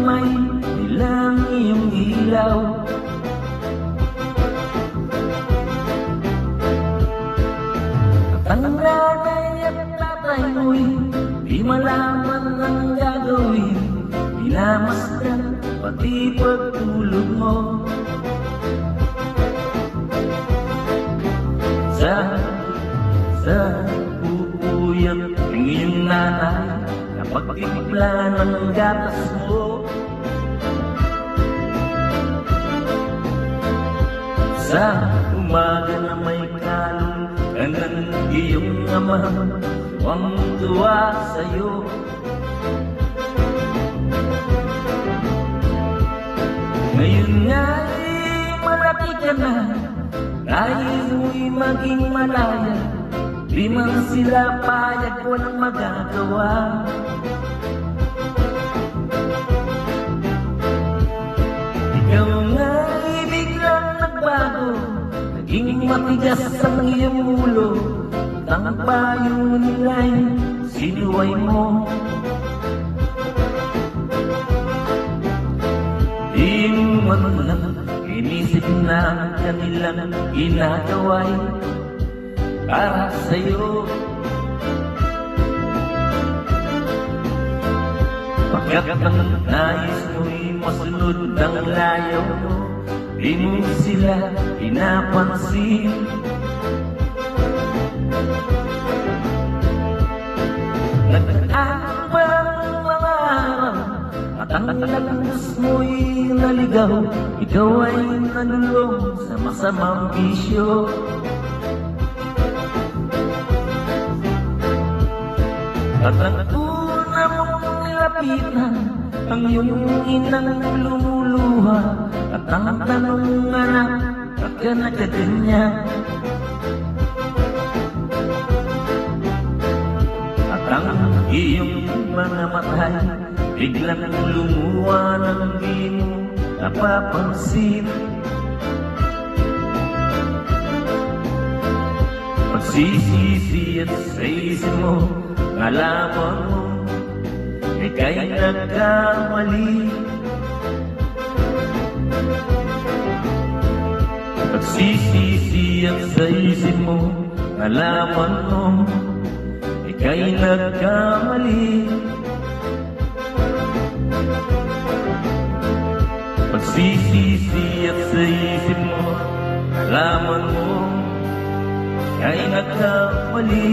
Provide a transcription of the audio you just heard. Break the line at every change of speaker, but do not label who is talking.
may nilang iyong ilaw. At ang nanay at tatay mo'y di malaman ang gagawin, minamasdan pati pagtulog mo. Sa pupuyat ng iyong nanay na pagtimpla ng gatas mo. Sa umaga na may kalong ng iyong ama, huwag tuwa sa'yo. Ngayon nga'y malaki ka na, nais mo'y maging malaya, di man sila payag, walang magagawa. Ikaw nga'y biglang nagbago, naging matigas ang iyong ulo, at ang payo nila'y sinuway mo. Di mo man lang inisip na ang kanilang ginagawa'y para sa'yo. Pagkat ang nais mo'y masunod ang layaw mo, di mo sila pinapansin. Nagdaan ba ang mga araw at ang lagos mo'y naligaw, ikaw ay nalulong sa masamang bisyo. At ang una mong nilapitan ang iyong inang lumuluha, at ang tanong, anak, at ka na kaganyan. At ang iyong mga matay biglang lumuha ng di mo napapansin. Pagsisisi at sa isip mo, nalaman mo, ika'y nagkamali. Pagsisisi at sa isip mo, nalaman mo, ika'y nagkamali. Pagsisisi at sa isip mo, nalaman mo, ika'y nagkamali.